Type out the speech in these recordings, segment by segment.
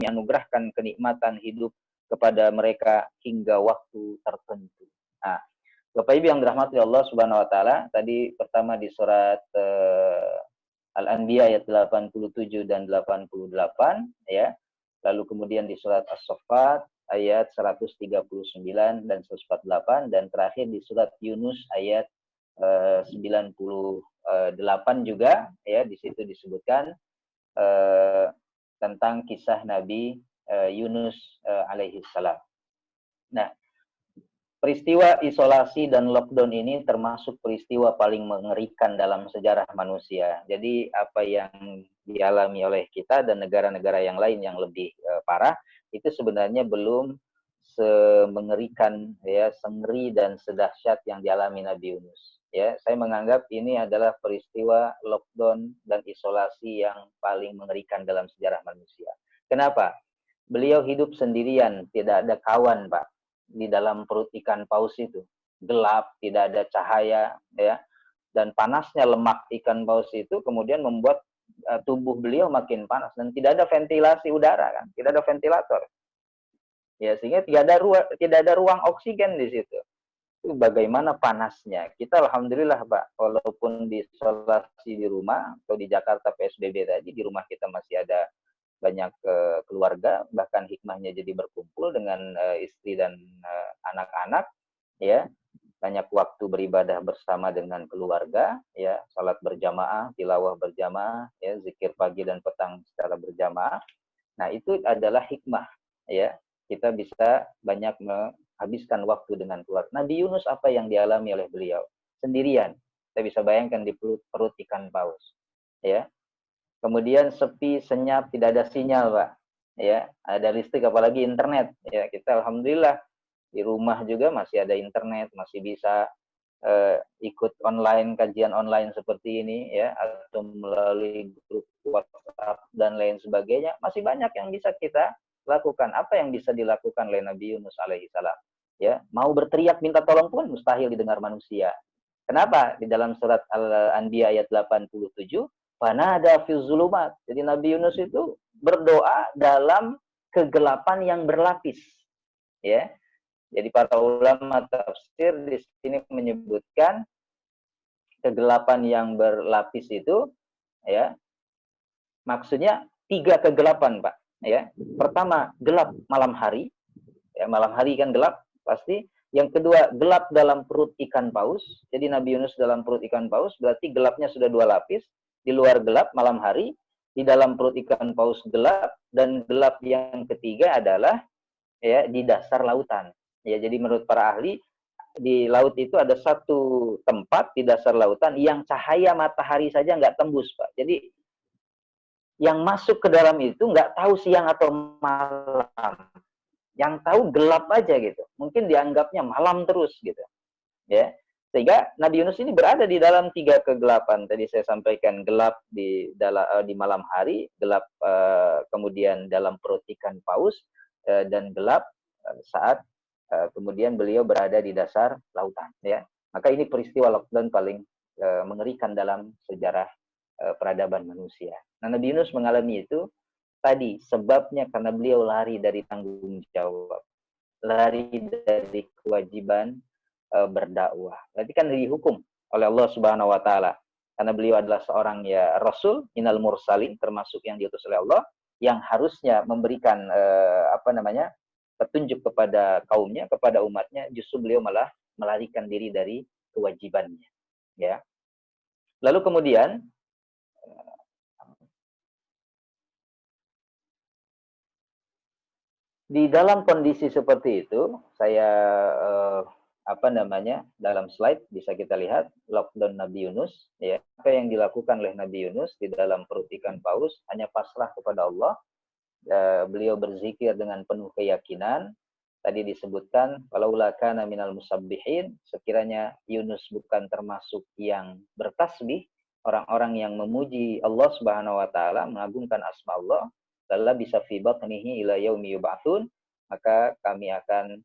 anugerahkan kenikmatan hidup kepada mereka hingga waktu tertentu. Nah, Bapak Ibu yang dirahmati Allah Subhanahu wa taala, tadi pertama di surat Al-Anbiya ayat 87 dan 88 ya. Lalu kemudian di surat As-Saffat ayat 139 dan 148 dan terakhir di surat Yunus ayat 98 juga ya, di situ disebutkan tentang kisah Nabi Yunus alaihi salam. Nah, peristiwa isolasi dan lockdown ini termasuk peristiwa paling mengerikan dalam sejarah manusia. Jadi apa yang dialami oleh kita dan negara-negara yang lain yang lebih parah itu sebenarnya belum semengerikan ya, sengeri dan sedahsyat yang dialami Nabi Yunus. Ya, saya menganggap ini adalah peristiwa lockdown dan isolasi yang paling mengerikan dalam sejarah manusia. Kenapa? Beliau hidup sendirian, tidak ada kawan, Pak, di dalam perut ikan paus itu. Gelap, tidak ada cahaya, ya. Dan panasnya lemak ikan paus itu kemudian membuat tubuh beliau makin panas dan tidak ada ventilasi udara kan, tidak ada ventilator. Ya, sehingga tidak ada ruang oksigen di situ. Itu bagaimana panasnya. Kita alhamdulillah, Pak, walaupun diisolasi di rumah atau di Jakarta PSBB tadi, di rumah kita masih ada banyak keluarga, bahkan hikmahnya jadi berkumpul dengan istri dan anak-anak, ya, banyak waktu beribadah bersama dengan keluarga, ya, salat berjamaah, tilawah berjamaah, ya, zikir pagi dan petang secara berjamaah. Nah, itu adalah hikmah, ya, kita bisa banyak menghabiskan waktu dengan keluarga. Nabi Yunus apa yang dialami oleh beliau? Sendirian. Kita bisa bayangkan di perut ikan paus, ya. Kemudian sepi, senyap, tidak ada sinyal, Pak. Ya, ada listrik apalagi internet. Ya, kita alhamdulillah di rumah juga masih ada internet, masih bisa ikut online, kajian online seperti ini ya, atau melalui grup WhatsApp dan lain sebagainya. Masih banyak yang bisa kita lakukan. Apa yang bisa dilakukan oleh Nabi Yunus alaihi salam? Ya, mau berteriak minta tolong pun mustahil didengar manusia. Kenapa? Di dalam surat Al-Anbiya ayat 87, fanada fi zulumat. Jadi Nabi Yunus itu berdoa dalam kegelapan yang berlapis. Ya. Jadi para ulama tafsir di sini menyebutkan kegelapan yang berlapis itu ya, maksudnya 3 kegelapan, Pak, ya. Pertama, gelap malam hari. Ya, malam hari kan gelap pasti. Yang kedua, gelap dalam perut ikan paus. Jadi Nabi Yunus dalam perut ikan paus, berarti gelapnya sudah 2 lapis. Di luar gelap malam hari, di dalam perut ikan paus gelap, dan gelap yang ketiga adalah ya di dasar lautan. Ya, jadi menurut para ahli di laut itu ada satu tempat di dasar lautan yang cahaya matahari saja nggak tembus, Pak. Jadi yang masuk ke dalam itu nggak tahu siang atau malam. Yang tahu gelap aja gitu. Mungkin dianggapnya malam terus gitu. Ya. Sehingga Nabi Yunus ini berada di dalam 3 kegelapan. Tadi saya sampaikan gelap di malam hari, gelap kemudian dalam perut ikan paus, dan gelap saat kemudian beliau berada di dasar lautan. Ya. Maka ini peristiwa lockdown paling mengerikan dalam sejarah peradaban manusia. Nah, Nabi Yunus mengalami itu tadi sebabnya karena beliau lari dari tanggung jawab, lari dari kewajiban berdakwah. Berarti kan dihukum oleh Allah Subhanahu wa taala. Karena beliau adalah seorang ya rasul, minal mursalin, termasuk yang diutus oleh Allah, yang harusnya memberikan petunjuk kepada kaumnya, kepada umatnya, justru beliau malah melarikan diri dari kewajibannya. Ya. Lalu kemudian di dalam kondisi seperti itu, saya dalam slide bisa kita lihat lockdown Nabi Yunus, ya. Apa yang dilakukan oleh Nabi Yunus di dalam perut ikan paus hanya pasrah kepada Allah. Beliau berzikir dengan penuh keyakinan. Tadi disebutkan walaula kana minal musabbihin, sekiranya Yunus bukan termasuk yang bertasbih, orang-orang yang memuji Allah Subhanahu wa taala, mengagungkan asma Allah, lalla bisa fi batnihi ila yaumi yub'atsun, maka kami akan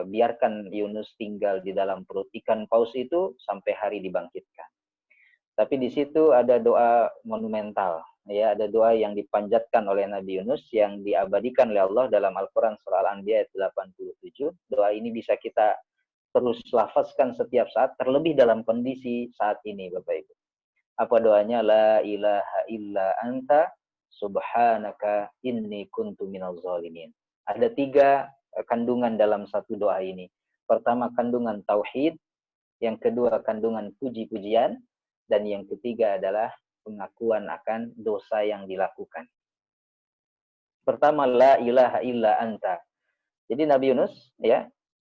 biarkan Yunus tinggal di dalam perut ikan paus itu sampai hari dibangkitkan. Tapi di situ ada doa monumental, Ya, ada doa yang dipanjatkan oleh Nabi Yunus yang diabadikan oleh Allah dalam Al-Quran surah Al-Anbiya ayat 87. Doa ini bisa kita terus lafazkan setiap saat, terlebih dalam kondisi saat ini, Bapak Ibu. Apa doanya? La ilaha illa anta subhanaka inni kuntu minaz zalimin. Ada 3 kandungan dalam satu doa ini. Pertama, kandungan tauhid, yang kedua kandungan puji-pujian, dan yang ketiga adalah pengakuan akan dosa yang dilakukan. Pertama, la ilaha illa anta. Jadi Nabi Yunus ya,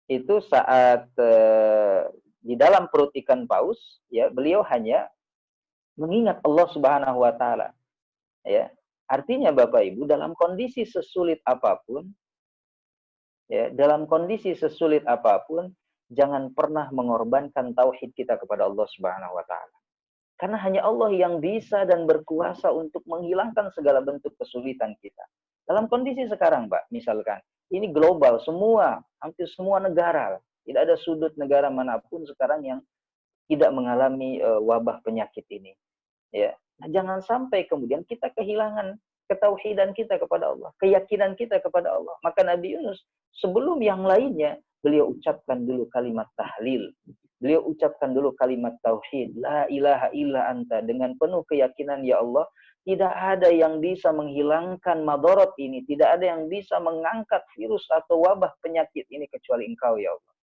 itu saat di dalam perut ikan paus ya, beliau hanya mengingat Allah Subhanahu wa taala ya. Artinya Bapak Ibu, dalam kondisi sesulit apapun ya, dalam kondisi sesulit apapun jangan pernah mengorbankan tauhid kita kepada Allah Subhanahu wa taala. Karena hanya Allah yang bisa dan berkuasa untuk menghilangkan segala bentuk kesulitan kita. Dalam kondisi sekarang, Pak, misalkan, ini global, semua, hampir semua negara. Tidak ada sudut negara manapun sekarang yang tidak mengalami wabah penyakit ini. Ya, nah, jangan sampai kemudian kita kehilangan ketauhidan kita kepada Allah, keyakinan kita kepada Allah. Maka Nabi Yunus sebelum yang lainnya, beliau ucapkan dulu kalimat tahlil. Beliau ucapkan dulu kalimat tauhid, la ilaha illa anta, dengan penuh keyakinan, ya Allah, tidak ada yang bisa menghilangkan madarat ini, tidak ada yang bisa mengangkat virus atau wabah penyakit ini kecuali Engkau, ya Allah.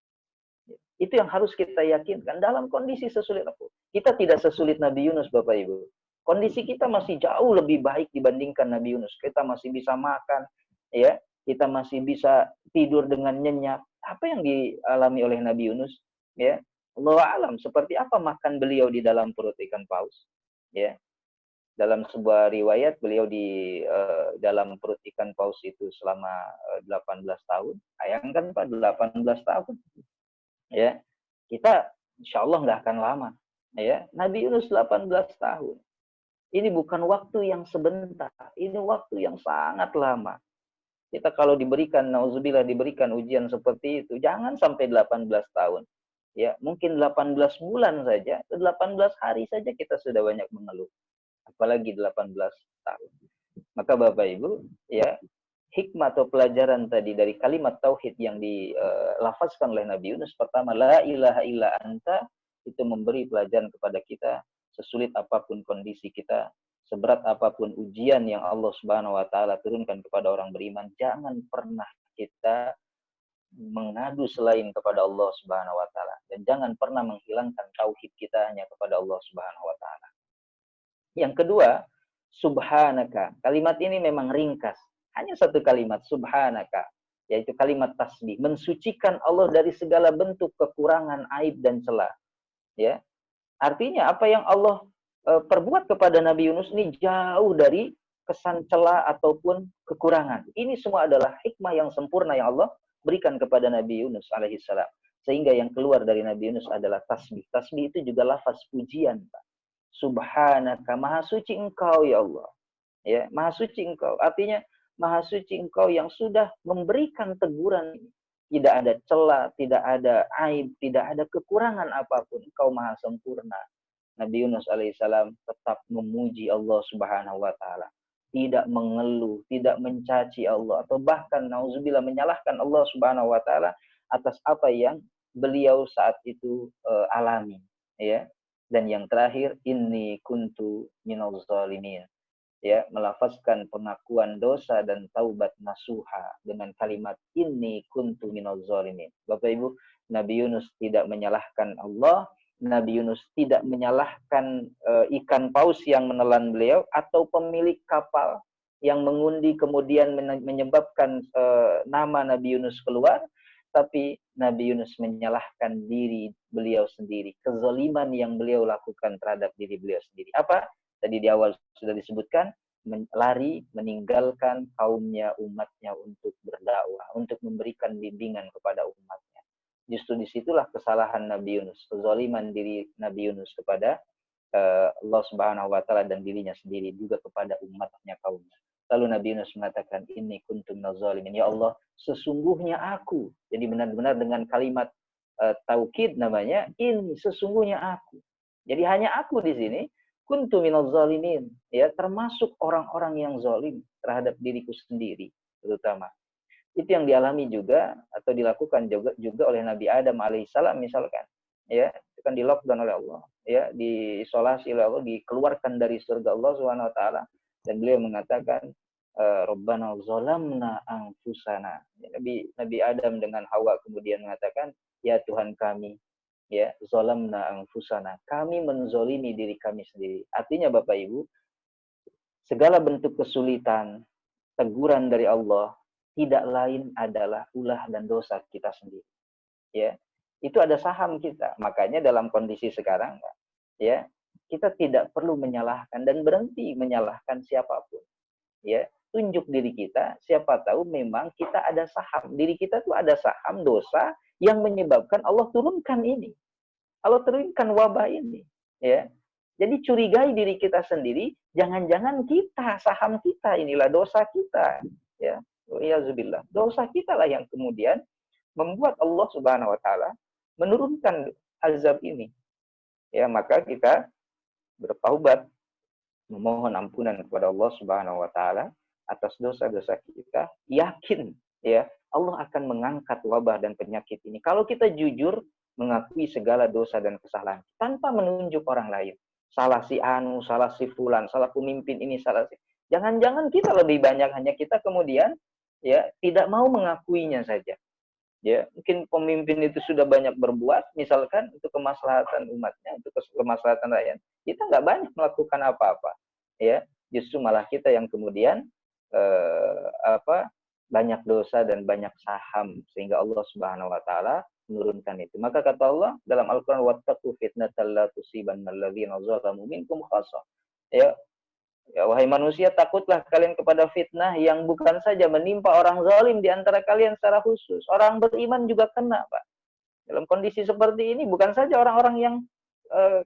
Itu yang harus kita yakinkan dalam kondisi sesulit apapun. Kita tidak sesulit Nabi Yunus, Bapak Ibu. Kondisi kita masih jauh lebih baik dibandingkan Nabi Yunus. Kita masih bisa makan, ya, kita masih bisa tidur dengan nyenyak. Apa yang dialami oleh Nabi Yunus, ya, Allah alam, seperti apa makan beliau di dalam perut ikan paus, ya. Dalam sebuah riwayat beliau di dalam perut ikan paus itu selama 18 tahun. Bayangkan Pak, 18 tahun. Ya, kita insya Allah nggak akan lama. Ya, Nabi Yunus 18 tahun. Ini bukan waktu yang sebentar, ini waktu yang sangat lama. Kita kalau diberikan, nauzubillah, diberikan ujian seperti itu, jangan sampai 18 tahun. Ya, mungkin 18 bulan saja, 18 hari saja kita sudah banyak mengeluh. Apalagi 18 tahun. Maka Bapak Ibu, ya, hikmah atau pelajaran tadi dari kalimat tauhid yang dilafazkan oleh Nabi Yunus, pertama, la ilaha illa anta, itu memberi pelajaran kepada kita, sesulit apapun kondisi kita, seberat apapun ujian yang Allah Subhanahu wa taala turunkan kepada orang beriman, jangan pernah kita mengadu selain kepada Allah Subhanahu wa taala, dan jangan pernah menghilangkan tauhid kita hanya kepada Allah Subhanahu wa taala. Yang kedua, subhanaka. Kalimat ini memang ringkas. Hanya satu kalimat, subhanaka. Yaitu kalimat tasbih. Mensucikan Allah dari segala bentuk kekurangan, aib, dan celah. Ya. Artinya apa yang Allah perbuat kepada Nabi Yunus ini jauh dari kesan celah ataupun kekurangan. Ini semua adalah hikmah yang sempurna yang Allah berikan kepada Nabi Yunus alaihissalam. Sehingga yang keluar dari Nabi Yunus adalah tasbih. Tasbih itu juga lafaz pujian, Pak. Subhanaka, maha suci engkau ya Allah. Ya, maha suci engkau. Artinya maha suci engkau yang sudah memberikan teguran. Tidak ada celah, tidak ada aib, tidak ada kekurangan apapun. Engkau maha sempurna. Nabi Yunus alaihissalam tetap memuji Allah Subhanahu wa taala. Tidak mengeluh, tidak mencaci Allah, atau bahkan nauzubillah menyalahkan Allah Subhanahu wa taala atas apa yang beliau saat itu alami, ya. Dan yang terakhir, inni kuntu minaz zalimin. Ya, melafazkan pengakuan dosa dan taubat nasuha dengan kalimat inni kuntu minaz zalimin. Bapak Ibu, Nabi Yunus tidak menyalahkan Allah, Nabi Yunus tidak menyalahkan ikan paus yang menelan beliau atau pemilik kapal yang mengundi kemudian menyebabkan nama Nabi Yunus keluar, tapi Nabi Yunus menyalahkan diri beliau sendiri, kezaliman yang beliau lakukan terhadap diri beliau sendiri. Apa? Tadi di awal sudah disebutkan, lari meninggalkan kaumnya, umatnya untuk berdakwah, untuk memberikan bimbingan kepada umatnya. Justru disitulah kesalahan Nabi Yunus, kezaliman diri Nabi Yunus kepada Allah Subhanahu wa taala dan dirinya sendiri, juga kepada umatnya, kaumnya. Lalu Nabi Yunus mengatakan, inni kuntu minaz zalimin. Ya Allah, sesungguhnya aku. Jadi benar-benar dengan kalimat taukid namanya, ini sesungguhnya aku. Jadi hanya aku di sini kuntu minaz zalimin, ya, termasuk orang-orang yang zalim terhadap diriku sendiri terutama. Itu yang dialami juga atau dilakukan juga oleh Nabi Adam alaihissalam misalkan, ya, itu kan di lockdown oleh Allah, ya, diisolasi oleh Allah, dikeluarkan dari surga Allah Subhanahu wa taala, dan beliau mengatakan Rabbana zalamna anfusana. Nabi Adam dengan Hawa kemudian mengatakan, ya Tuhan kami, ya, zalamna anfusana, kami menzolimi diri kami sendiri. Artinya Bapak Ibu, segala bentuk kesulitan, teguran dari Allah tidak lain adalah ulah dan dosa kita sendiri. Ya, itu ada saham kita. Makanya dalam kondisi sekarang, ya, kita tidak perlu menyalahkan dan berhenti menyalahkan siapapun. Ya, tunjuk diri kita. Siapa tahu memang kita ada saham. Diri kita tuh ada saham dosa yang menyebabkan Allah turunkan ini. Allah turunkan wabah ini. Ya, jadi curigai diri kita sendiri. Jangan-jangan kita, saham kita inilah dosa kita. Ya, Wa'iyadzubillah. Dosa kita lah yang kemudian membuat Allah Subhanahu wa taala menurunkan azab ini. Ya, maka kita bertaubat, memohon ampunan kepada Allah Subhanahu wa taala atas dosa-dosa kita, yakin, ya, Allah akan mengangkat wabah dan penyakit ini kalau kita jujur mengakui segala dosa dan kesalahan tanpa menunjuk orang lain. Salah si anu, salah si fulan, salah pemimpin ini, salah si. Jangan-jangan kita lebih banyak, hanya kita kemudian, ya, tidak mau mengakuinya saja. Ya, mungkin pemimpin itu sudah banyak berbuat, misalkan untuk kemaslahatan umatnya, untuk kemaslahatan rakyat, kita nggak banyak melakukan apa-apa. Ya, justru malah kita yang kemudian banyak dosa dan banyak saham, sehingga Allah Subhanahu wa taala menurunkan itu. Maka kata Allah dalam Al-Qur'an, wattaqu fitnatal la tusibannal ladzina zalamu minkum khassah. Ya, ya, wahai manusia, takutlah kalian kepada fitnah yang bukan saja menimpa orang zalim di antara kalian secara khusus. Orang beriman juga kena, Pak. Dalam kondisi seperti ini, bukan saja orang-orang yang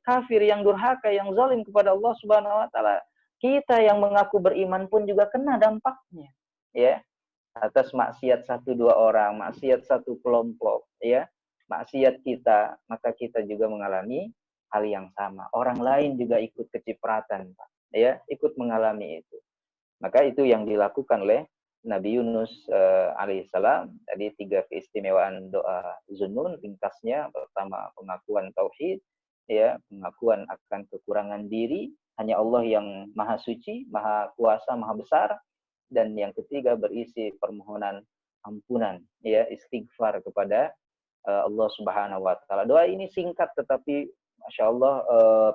kafir, yang durhaka, yang zalim kepada Allah Subhanahu wa taala. Kita yang mengaku beriman pun juga kena dampaknya. Ya, atas maksiat satu dua orang, maksiat satu kelompok, ya, maksiat kita, maka kita juga mengalami hal yang sama. Orang lain juga ikut kecipratan, Pak. Ya, ikut mengalami itu. Maka itu yang dilakukan oleh Nabi Yunus alaihissalam. Tadi 3 keistimewaan doa Zunnun ringkasnya. Pertama, pengakuan tauhid, ya, pengakuan akan kekurangan diri, hanya Allah yang maha suci, maha kuasa, maha besar. Dan yang ketiga, berisi permohonan ampunan, ya, istighfar kepada Allah Subhanahu wa taala. Doa ini singkat tetapi Masya Allah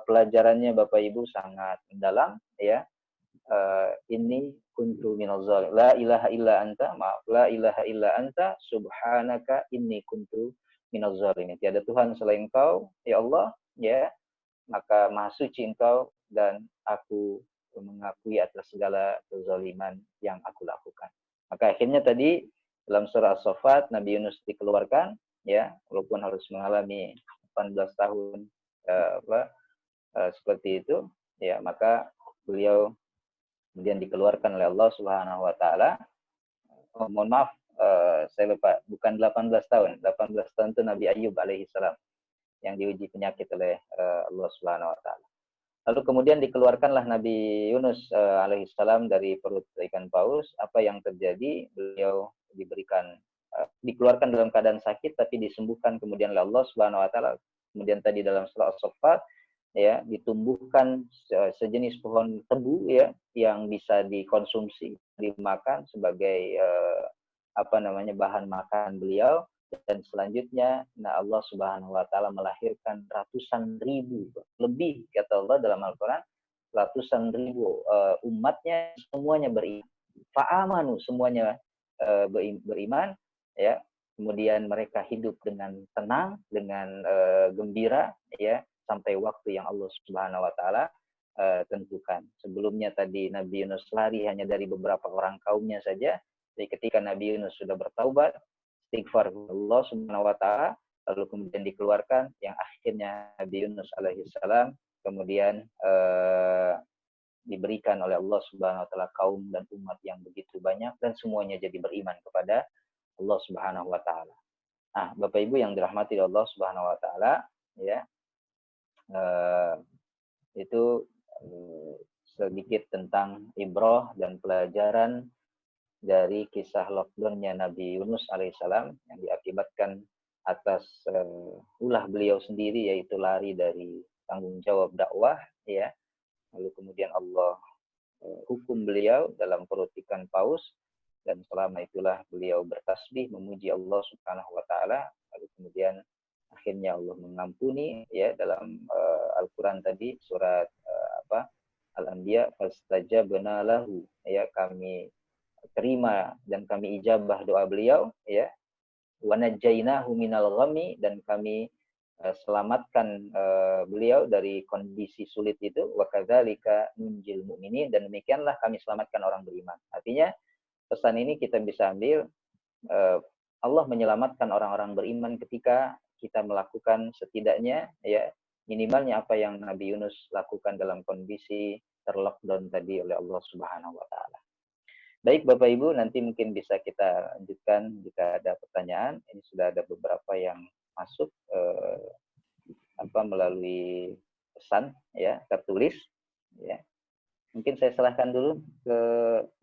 pelajarannya Bapak Ibu sangat mendalam, ya. Ini kuntu minaz zalim. La ilaha illa anta, maaf, la ilaha illa anta subhanaka inni kuntu minaz zalimin. Tiada Tuhan selain Engkau, ya Allah, ya. Maka maha suci Engkau dan aku mengakui atas segala kezaliman yang aku lakukan. Maka akhirnya tadi dalam surah As-Saffat Nabi Yunus dikeluarkan, ya, walaupun harus mengalami 18 tahun seperti itu, ya, maka beliau kemudian dikeluarkan oleh Allah Subhanahu wa taala. Oh, mohon maaf, saya lupa, bukan 18 tahun. 18 tahun itu Nabi Ayub alaihissalam yang diuji penyakit oleh Allah Subhanahu wa taala. Lalu kemudian dikeluarkanlah Nabi Yunus alaihissalam dari perut ikan paus. Apa yang terjadi? Beliau dikeluarkan dalam keadaan sakit tapi disembuhkan kemudian oleh Allah Subhanahu wa taala. Kemudian tadi dalam surah As-Saffat, ya, ditumbuhkan sejenis pohon tebu, ya, yang bisa dikonsumsi, dimakan sebagai bahan makan beliau. Dan selanjutnya, Allah Subhanahu wa taala melahirkan ratusan ribu, lebih kata Allah dalam Al-Qur'an, ratusan ribu umatnya semuanya beriman. Fa'amanu, semuanya beriman, ya. Kemudian mereka hidup dengan tenang, dengan gembira, ya, sampai waktu yang Allah Subhanahu wa taala tentukan. Sebelumnya tadi Nabi Yunus lari hanya dari beberapa orang kaumnya saja. Jadi ketika Nabi Yunus sudah bertaubat, istighfar Allah Subhanahu wa taala, lalu kemudian dikeluarkan, yang akhirnya Nabi Yunus alaihissalam kemudian diberikan oleh Allah Subhanahu wa taala kaum dan umat yang begitu banyak, dan semuanya jadi beriman kepada Allah Subhanahu wa taala. Nah, Bapak Ibu yang dirahmati Allah Subhanahu wa taala, ya. Itu sedikit tentang ibrah dan pelajaran dari kisah lockdownnya Nabi Yunus alaihissalam yang diakibatkan atas ulah beliau sendiri, yaitu lari dari tanggung jawab dakwah, ya. Lalu kemudian Allah hukum beliau dalam perut ikan paus, dan selama itulah beliau bertasbih memuji Allah Subhanahu wa taala. Lalu kemudian akhirnya Allah mengampuni, ya, dalam Al-Qur'an tadi surat Al-Anbiya, fastajabna lahu, ya, kami terima dan kami ijabah doa beliau, ya, wa najjainahu minal ghammi, dan kami selamatkan beliau dari kondisi sulit itu, wa kadzalika nunjil mu'minin, dan demikianlah kami selamatkan orang beriman. Artinya pesan ini kita bisa ambil, Allah menyelamatkan orang-orang beriman ketika kita melakukan setidaknya, ya, minimalnya apa yang Nabi Yunus lakukan dalam kondisi terlockdown tadi oleh Allah Subhanahu wa taala. Baik Bapak Ibu, nanti mungkin bisa kita lanjutkan jika ada pertanyaan. Ini sudah ada beberapa yang masuk melalui pesan, ya, tertulis, ya. Mungkin saya serahkan dulu ke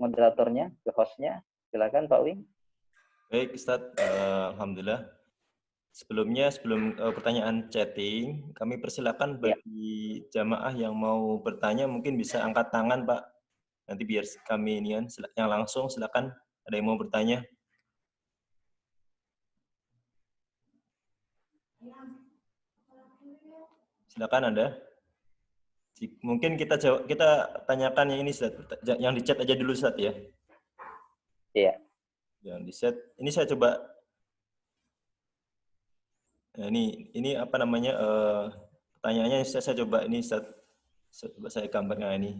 moderatornya, ke hostnya. Silakan Pak Wing. Baik Ustadz, alhamdulillah. Sebelum pertanyaan chatting, kami persilakan bagi jamaah yang mau bertanya mungkin bisa angkat tangan Pak. Nanti biar kami ini yang langsung, silakan, ada yang mau bertanya. Silakan Anda. Mungkin kita tanyakan yang ini Ustaz, yang di chat aja dulu Ustaz, ya. Iya. Yang di chat. Ini saya coba. Nah, ini apa namanya? Pertanyaannya saya coba ini Ustaz. Coba saya gambarkan ini.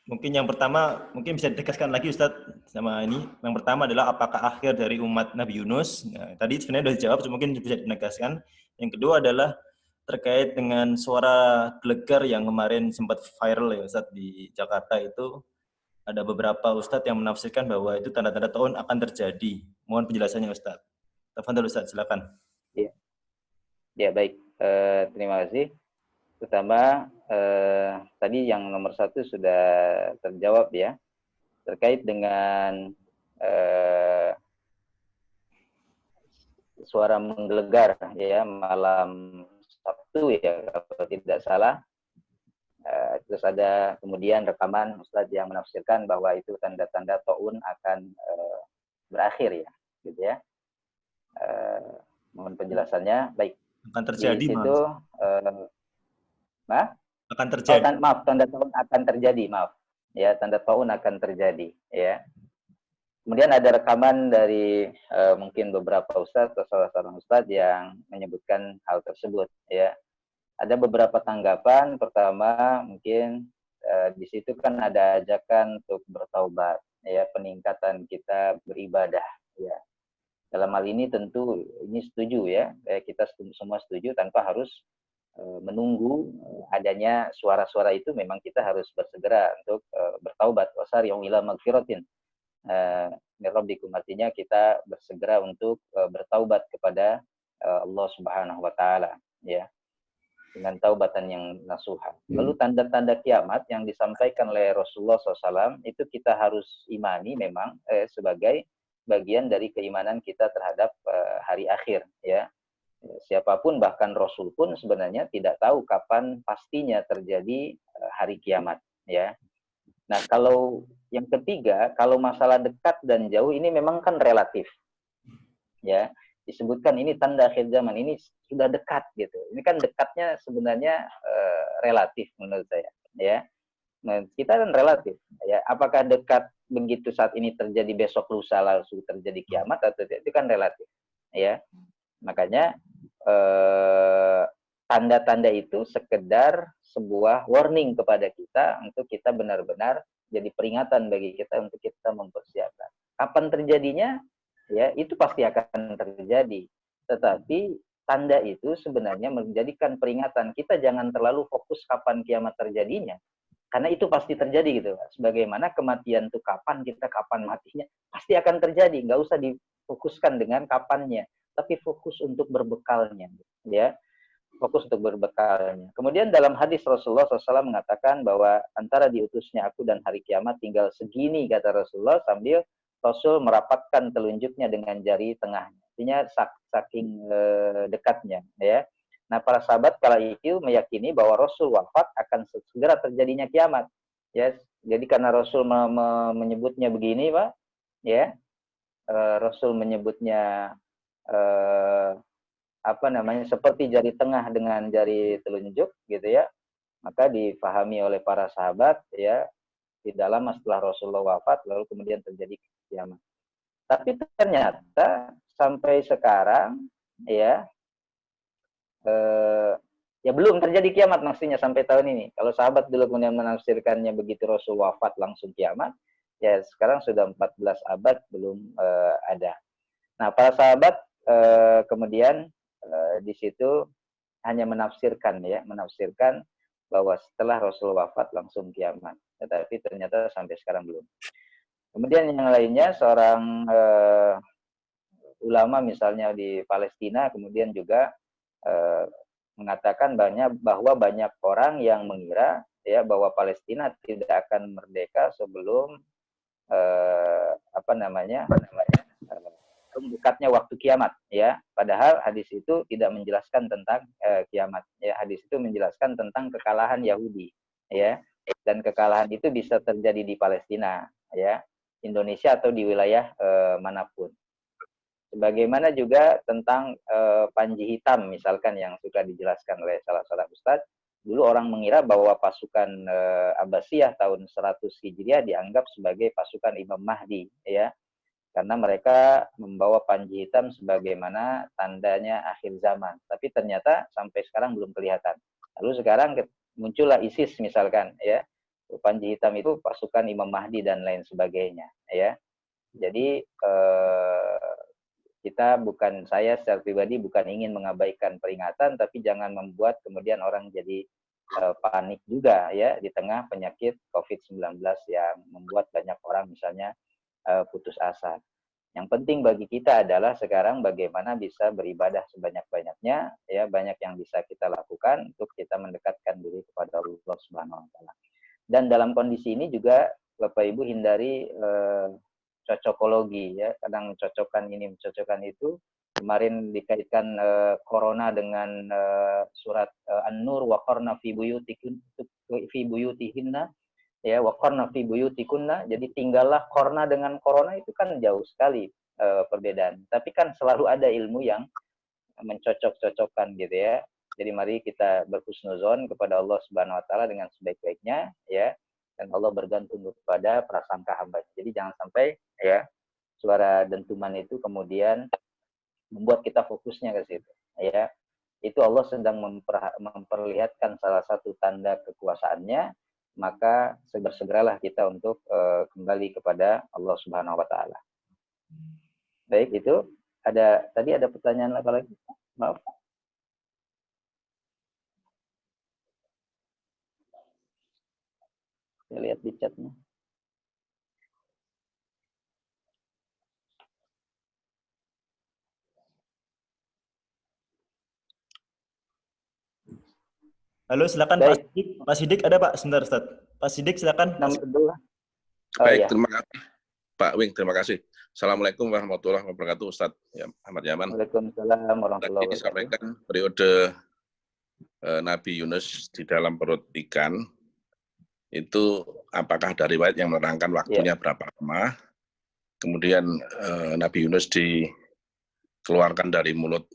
Mungkin yang pertama, mungkin bisa ditegaskan lagi Ustadz sama ini. Yang pertama adalah apakah akhir dari umat Nabi Yunus? Nah, tadi sebenarnya sudah dijawab, mungkin bisa ditegaskan. Yang kedua adalah terkait dengan suara gelegar yang kemarin sempat viral ya Ustadz di Jakarta itu. Ada beberapa Ustadz yang menafsirkan bahwa itu tanda-tanda tahun akan terjadi. Mohon penjelasannya Ustadz. Tafadhol Ustadz, silakan. Ya, ya baik. Terima kasih. Pertama, tadi yang nomor 1 sudah terjawab, ya, terkait dengan suara menggelegar, ya, malam Sabtu, ya, kalau tidak salah. Terus ada kemudian rekaman Ustadz yang menafsirkan bahwa itu tanda-tanda taun akan berakhir, ya, gitu ya. Mohon penjelasannya. Baik. Akan terjadi, di situ, akan terjadi. Tanda taun akan terjadi, maaf. Ya, tanda taun akan terjadi, ya. Kemudian ada rekaman dari mungkin beberapa ustadz atau salah seorang ustadz yang menyebutkan hal tersebut, ya. Ada beberapa tanggapan. Pertama, mungkin di situ kan ada ajakan untuk bertaubat, ya, peningkatan kita beribadah, ya. Dalam hal ini tentu ini setuju, ya, kita semua setuju tanpa harus menunggu adanya suara-suara itu. Memang kita harus bersegera untuk bertaubat. Wasari'u ila magfiratin min rabbikum, artinya kita bersegera untuk bertaubat kepada Allah Subhanahu wa taala, ya, dengan taubatan yang nasuha. Lalu tanda-tanda kiamat yang disampaikan oleh Rasulullah SAW itu kita harus imani memang sebagai bagian dari keimanan kita terhadap hari akhir, ya. Siapapun, bahkan Rasul pun sebenarnya tidak tahu kapan pastinya terjadi hari kiamat, ya. Nah, kalau yang ketiga, kalau masalah dekat dan jauh ini memang kan relatif, ya. Disebutkan ini tanda akhir zaman, ini sudah dekat gitu. Ini kan dekatnya sebenarnya relatif menurut saya, ya. Nah, kita kan relatif, ya. Apakah dekat begitu saat ini terjadi, besok lusa langsung terjadi kiamat atau tidak, itu kan relatif, ya. Makanya tanda-tanda itu sekedar sebuah warning kepada kita untuk kita benar-benar jadi peringatan bagi kita untuk kita mempersiapkan. Kapan terjadinya? Ya, itu pasti akan terjadi. Tetapi tanda itu sebenarnya menjadikan peringatan kita jangan terlalu fokus kapan kiamat terjadinya. Karena itu pasti terjadi gitu. Sebagaimana kematian itu kapan kita, kapan matinya, pasti akan terjadi. Nggak usah difokuskan dengan kapannya, tapi fokus untuk berbekalnya, ya. fokus untuk berbekalnya. Kemudian dalam hadis Rasulullah SAW mengatakan bahwa antara diutusnya aku dan hari kiamat tinggal segini, kata Rasulullah, sambil Rasul merapatkan telunjuknya dengan jari tengahnya. Artinya saking dekatnya, ya. Nah, para sahabat kala itu meyakini bahwa Rasul wafat akan segera terjadinya kiamat. Ya, jadi karena Rasul menyebutnya begini, Pak, ya, Rasul menyebutnya seperti jari tengah dengan jari telunjuk, gitu ya, maka difahami oleh para sahabat, ya, tidak lama setelah Rasulullah wafat lalu kemudian terjadi kiamat. Tapi ternyata sampai sekarang, ya, ya belum terjadi kiamat maksudnya sampai tahun ini. Kalau sahabat dulu kemudian menafsirkannya begitu Rasul wafat langsung kiamat, ya sekarang sudah 14 abad belum ada. Nah, para sahabat kemudian di situ hanya menafsirkan bahwa setelah Rasul wafat langsung kiamat. Tetapi ternyata sampai sekarang belum. Kemudian yang lainnya, seorang ulama misalnya di Palestina kemudian juga mengatakan bahwa banyak orang yang mengira, ya, bahwa Palestina tidak akan merdeka sebelum dekatnya waktu kiamat, ya. Padahal hadis itu tidak menjelaskan tentang kiamat, ya. Hadis itu menjelaskan tentang kekalahan Yahudi, ya. Dan kekalahan itu bisa terjadi di Palestina, ya, Indonesia atau di wilayah manapun. Sebagaimana juga tentang Panji Hitam misalkan yang suka dijelaskan oleh salah seorang ustadz, dulu orang mengira bahwa pasukan Abbasiyah tahun 100 Hijriah dianggap sebagai pasukan Imam Mahdi, ya. Karena mereka membawa panji hitam sebagaimana tandanya akhir zaman. Tapi ternyata sampai sekarang belum kelihatan. Lalu sekarang muncullah ISIS misalkan, ya. Panji hitam itu pasukan Imam Mahdi dan lain sebagainya, ya. Jadi saya secara pribadi bukan ingin mengabaikan peringatan, tapi jangan membuat kemudian orang jadi panik juga, ya, di tengah penyakit COVID-19 yang membuat banyak orang misalnya putus asa. Yang penting bagi kita adalah sekarang bagaimana bisa beribadah sebanyak-banyaknya, ya, banyak yang bisa kita lakukan untuk kita mendekatkan diri kepada Allah Subhanahu wa taala. Dan dalam kondisi ini juga Bapak Ibu hindari cocokologi, ya. Kadang mencocokkan ini, mencocokkan itu. Kemarin dikaitkan corona dengan surat An-Nur, wa qarna fi buyutihinna, ya, waqarna fi buyutikunna. Jadi tinggallah korna dengan corona, itu kan jauh sekali perbedaan. Tapi kan selalu ada ilmu yang mencocok-cocokkan, gitu ya. Jadi mari kita berhusnuzon kepada Allah Subhanahu wa taala dengan sebaik-baiknya, ya. Dan Allah bergantung kepada prasangka hamba. Jadi jangan sampai, ya, suara dentuman itu kemudian membuat kita fokusnya ke situ, ya. Itu Allah sedang memperlihatkan salah satu tanda kekuasaannya, maka bersegeralah kita untuk kembali kepada Allah Subhanahu wa taala. Baik, itu tadi ada pertanyaan apa lagi? Maaf. Saya lihat di chatnya. Halo, silakan. Baik. Pak Sidik ada, Pak? Sebentar, Ustaz. Pak Sidik, silakan. Nomor 2. Baik, ya. Terima kasih. Pak Wing, terima kasih. Assalamualaikum warahmatullahi wabarakatuh, Ustaz Ahmad Yaman. Waalaikumsalam warahmatullahi wabarakatuh. Disampaikan periode Nabi Yunus di dalam perut ikan, itu apakah ada riwayat yang menerangkan waktunya berapa lama? Kemudian Nabi Yunus dikeluarkan dari mulut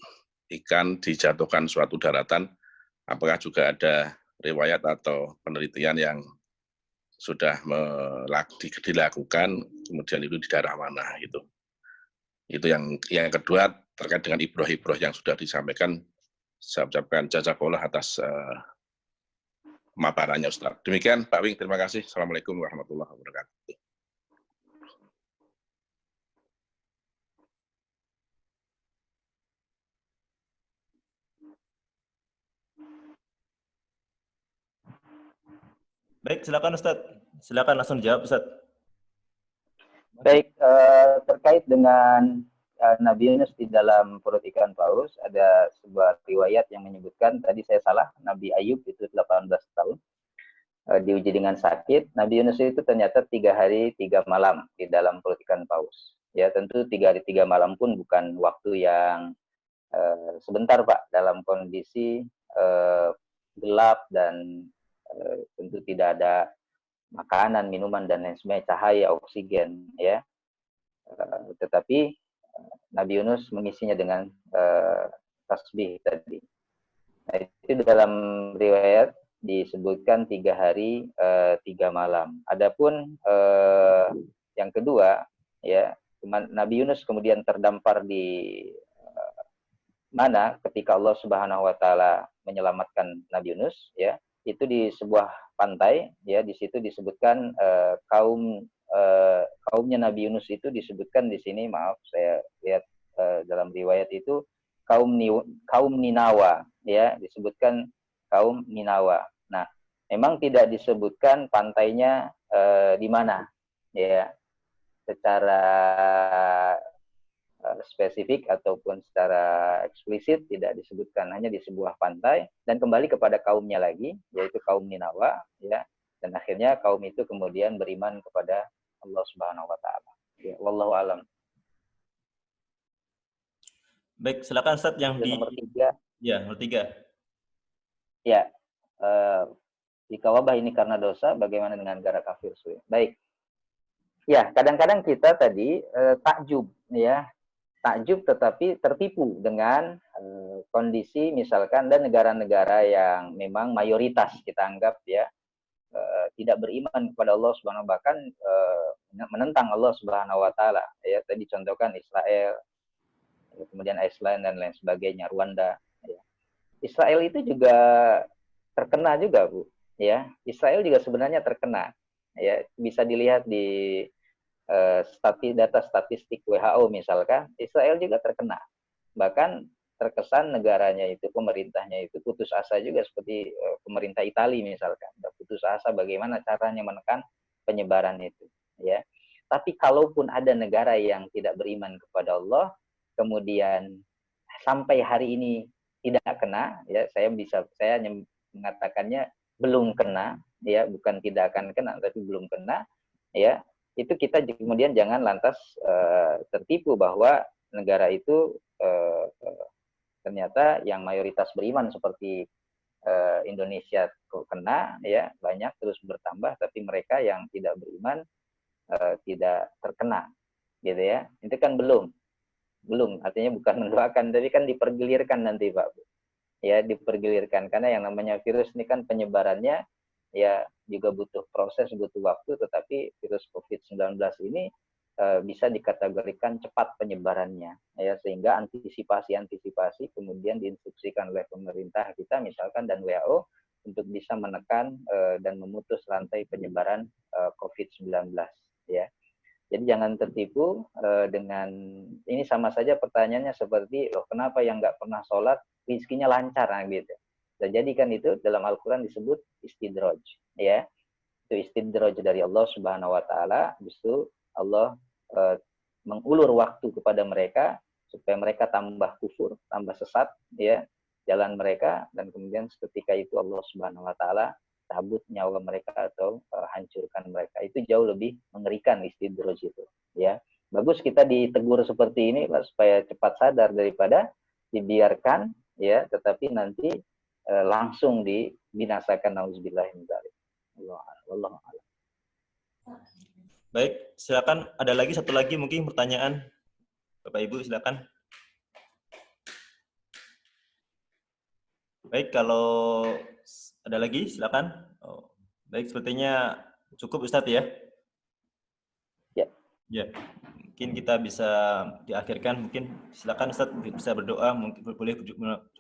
ikan, dijatuhkan suatu daratan. Apakah juga ada riwayat atau penelitian yang sudah dilakukan, kemudian itu di daerah mana gitu. Itu yang kedua terkait dengan ibroh-ibroh yang sudah disampaikan. Saya ucapkan jazakallah atas pemaparannya, Ustaz. Demikian Pak Wing, terima kasih. Assalamualaikum warahmatullahi wabarakatuh. Baik, silakan Ustaz. Silakan langsung jawab, Ustaz. Baik, terkait dengan Nabi Yunus di dalam perut ikan paus, ada sebuah riwayat yang menyebutkan, tadi saya salah, Nabi Ayub itu 18 tahun, diuji dengan sakit. Nabi Yunus itu ternyata 3 hari 3 malam di dalam perut ikan paus. Ya, tentu 3 hari 3 malam pun bukan waktu yang sebentar, Pak, dalam kondisi gelap dan tentu tidak ada makanan, minuman, dan lain sebagainya, cahaya, oksigen, ya. Tetapi Nabi Yunus mengisinya dengan tasbih tadi. Nah, itu dalam riwayat disebutkan 3 hari 3 malam. Adapun yang kedua, ya, Nabi Yunus kemudian terdampar di mana ketika Allah Subhanahu wa taala menyelamatkan Nabi Yunus, ya, itu di sebuah pantai, ya, di situ disebutkan kaumnya Nabi Yunus itu disebutkan di sini, maaf saya lihat dalam riwayat itu kaum Ninawa, ya, disebutkan kaum Ninawa. Nah, memang tidak disebutkan pantainya di mana, ya, secara spesifik ataupun secara eksplisit tidak disebutkan, hanya di sebuah pantai, dan kembali kepada kaumnya lagi, yaitu kaum Ninawa, ya, dan akhirnya kaum itu kemudian beriman kepada Allah Subhanahu wa taala. Ya, wallahu alam. Baik, silakan Ustaz yang di nomor 3. Ya, nomor 3. Ya, jika wabah ini karena dosa, bagaimana dengan negara kafir? Baik. Ya, kadang-kadang kita tadi takjub, ya, takjub tetapi tertipu dengan kondisi misalkan dan negara-negara yang memang mayoritas kita anggap, ya, tidak beriman kepada Allah Subhanahu wa taala, bahkan menentang Allah Subhanahu wa taala, ya, tadi contohkan Israel, kemudian Iceland dan lain sebagainya, Rwanda, ya. Israel itu juga terkena juga, Bu, ya. Israel juga sebenarnya terkena, ya, bisa dilihat di data statistik WHO misalkan, Israel juga terkena. Bahkan terkesan negaranya itu, pemerintahnya itu putus asa juga, seperti pemerintah Italia misalkan, putus asa bagaimana caranya menekan penyebaran itu, ya. Tapi kalaupun ada negara yang tidak beriman kepada Allah, kemudian sampai hari ini tidak kena, ya, saya hanya mengatakannya belum kena, ya, bukan tidak akan kena, tapi belum kena, ya. Itu kita kemudian jangan lantas tertipu bahwa negara itu ternyata yang mayoritas beriman seperti Indonesia kena, ya, banyak terus bertambah, tapi mereka yang tidak beriman tidak terkena, gitu, ya. Itu kan belum, artinya bukan mendoakan, tapi kan dipergilirkan nanti, Pak, ya, dipergilirkan, karena yang namanya virus ini kan penyebarannya, ya, juga butuh proses, butuh waktu, tetapi virus COVID-19 ini bisa dikategorikan cepat penyebarannya, ya, sehingga antisipasi kemudian diinstruksikan oleh pemerintah kita misalkan dan WHO untuk bisa menekan dan memutus rantai penyebaran COVID-19, ya. Jadi jangan tertipu dengan ini, sama saja pertanyaannya seperti, loh, kenapa yang nggak pernah sholat rizkinya lancar, nah, gitu. Dan jadi kan itu dalam Al-Quran disebut istidraj, ya. Itu istidraj dari Allah Subhanahu wa taala, justru Allah mengulur waktu kepada mereka supaya mereka tambah kufur, tambah sesat, ya, jalan mereka, dan kemudian seketika itu Allah Subhanahu wa taala cabut nyawa mereka atau hancurkan mereka. Itu jauh lebih mengerikan istidraj itu, ya. Bagus kita ditegur seperti ini, Pak, supaya cepat sadar daripada dibiarkan, ya, tetapi nanti langsung dibinasakan, nauzubillah min dzalik. Wallahu a'lam. Baik, silakan ada lagi satu lagi mungkin pertanyaan. Bapak Ibu silakan. Baik, kalau ada lagi silakan. Oh, baik, sepertinya cukup Ustadz, ya. Ya. Ya. Mungkin kita bisa diakhirkan, mungkin silakan Ustadz bisa berdoa, mungkin boleh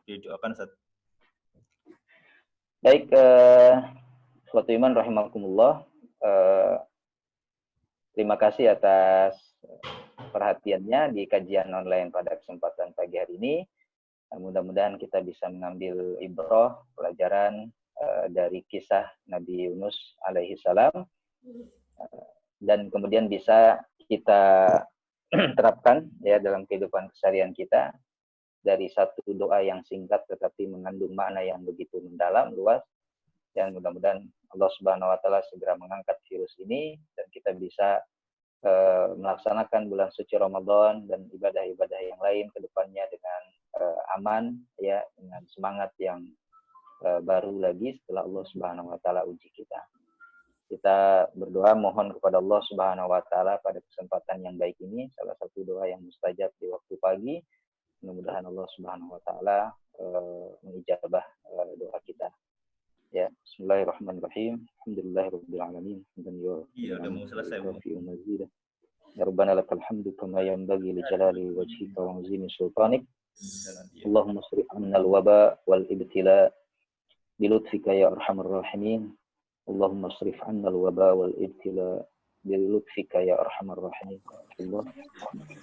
didoakan Ustadz. Baik, suatu iman rahimakumullah, terima kasih atas perhatiannya di kajian online pada kesempatan pagi hari ini. Mudah-mudahan kita bisa mengambil ibrah, pelajaran dari kisah Nabi Yunus alaihi salam, dan kemudian bisa kita terapkan ya dalam kehidupan keseharian kita, dari satu doa yang singkat tetapi mengandung makna yang begitu mendalam, luas, dan mudah-mudahan Allah Subhanahu wa taala segera mengangkat virus ini dan kita bisa melaksanakan bulan suci Ramadan dan ibadah-ibadah yang lain ke depannya dengan aman ya, dengan semangat yang baru lagi setelah Allah Subhanahu wa taala uji kita. Kita berdoa mohon kepada Allah Subhanahu wa taala pada kesempatan yang baik ini, salah satu doa yang mustajab di waktu pagi. Mudah-mudahan Allah Subhanahu wa taala mengijabah doa kita. Ya, bismillahirrahmanirrahim. Alhamdulillahirabbil alamin. Iya, udah mau selesai. Ya Rabbana lakal hamdu kama yanbaghi li jalali wajhika wa azimi sultanik. Allahumma srif 'anna al-waba wal ibtila bi lutfika ya arhamar rahimin. Allahumma srif 'anna al-waba wal ibtila bi lutfika ya arhamar rahimin. Allah,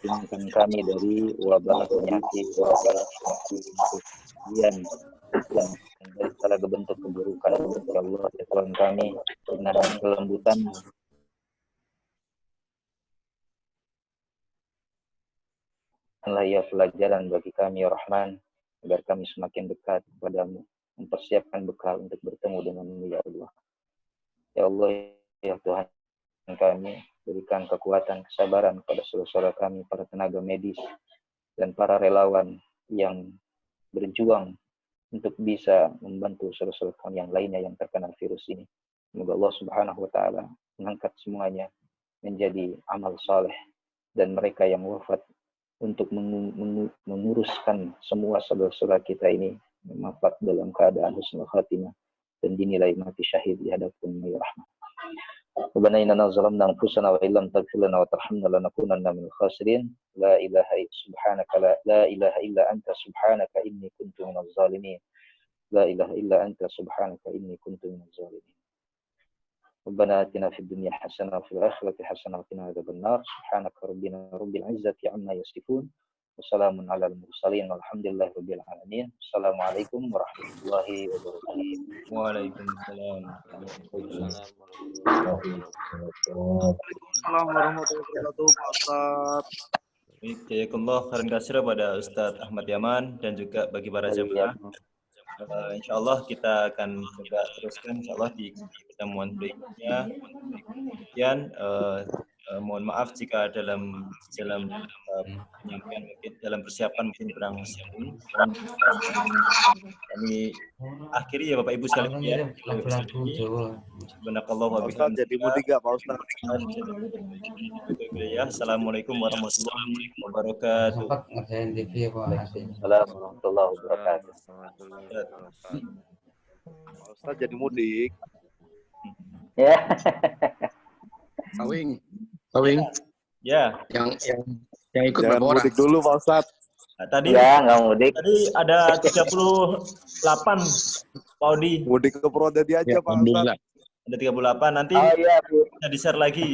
hindarkan kami dari wabah penyakit, wabah kemudian dan dari segala bentuk keburukan. Ya Allah, ya Tuhan kami, dengan kelembutan Allah ya pelajaran bagi kami ya Rahman, agar kami semakin dekat kepadamu, mempersiapkan bekal untuk bertemu denganmu ya Allah. Ya Allah ya Tuhan kami, berikan kekuatan, kesabaran kepada saudara kami, para tenaga medis dan para relawan yang berjuang untuk bisa membantu saudara-saudara kami yang lainnya yang terkena virus ini. Semoga Allah Subhanahu wa taala mengangkat semuanya menjadi amal saleh dan mereka yang wafat untuk menguruskan semua saudara-saudara kita ini wafat dalam keadaan husnul khatimah dan dinilai mati syahid di hadapan Rahman. Rabbana inna zalamna anfusana wa illam taghfir lana wa tarhamna lanakunanna minal khasirin. La ilaha subhanaka la ilaha illa anta subhanaka inni kuntu minaz zalimin. La ilaha illa anta subhanaka inni kuntu minaz zalimin. Rabbana atina fid dunya hasanah wa fil akhirati hasanah wa qina adzabannar. Subhanaka rabbina rabbil izzati amma yasifun. Wassalamun alal mursalin walhamdulillahi rabbil alamin. Assalamualaikum warahmatullahi wabarakatuh. Waalaikumsalam. Waalaikumsalam warahmatullahi wabarakatuh, Pak Ustadz. Baik, jazakallah khairan katsira pada Ustadz Ahmad Yaman dan juga bagi para jamaah. Insyaallah kita akan coba teruskan insyaallah di pertemuan berikutnya. Kemudian mohon maaf jika dalam penyampaian mungkin dalam persiapan mungkin kurang sempurna. Kami akhiri ya Bapak Ibu sekalian ya. Subhanakallah wa bihamdihi. Jadi mudik enggak Pak Ustadz? Ya, assalamualaikum warahmatullahi wabarakatuh. Assalamualaikum warahmatullahi wabarakatuh. Pak Ustadz jadi mudik. Ya. Sawing. Ya. Yang ikut Jangan berapa orang? mudik dulu Pak Ustadz. Nah, tadi Ya, nggak mudik. Tadi ada 38 Pak Odi. Mudik ke Purwodadi aja Ya, Pak Ustadz. alhamdulillah. Ada 38 nanti Oh iya, Bu. bisa di-share lagi.